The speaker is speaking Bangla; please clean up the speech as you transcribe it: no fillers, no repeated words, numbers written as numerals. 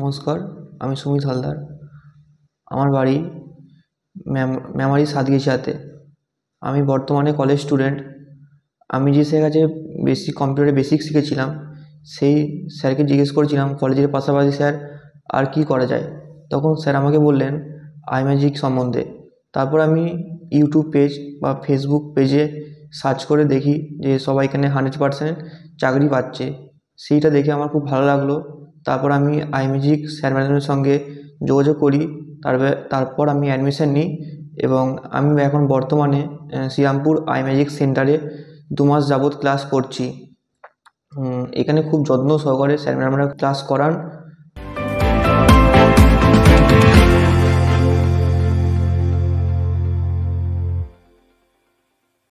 নমস্কার, আমি সুমিত হালদার। আমার বাড়ি মেমারি সাতগেছিয়াতে। আমি বর্তমানে কলেজ স্টুডেন্ট। আমি যে স্যারের কাছে কম্পিউটারের বেসিক শিখেছিলাম, সেই স্যারকে জিজ্ঞেস করেছিলাম কলেজের পাশাপাশি স্যার আর কি করা যায়। তখন স্যার আমাকে বললেন আইম্যাজিক সম্বন্ধে। তারপর আমি ইউটিউব পেজ বা ফেসবুক পেজে সার্চ করে দেখি যে সবাই এখানে 100% চাকরি পাচ্ছে। সেইটা দেখে আমার খুব ভালো লাগলো। তারপর আমি আইম্যাজিক স্যার ম্যাডামের সঙ্গে যোগাযোগ করি। তারপর আমি অ্যাডমিশন নিই এবং আমি এখন বর্তমানে শ্রীরামপুর আইম্যাজিক সেন্টারে 2 মাস যাবৎ ক্লাস করছি। এখানে খুব যত্ন সহকারে স্যার ম্যাডামরা ক্লাস করান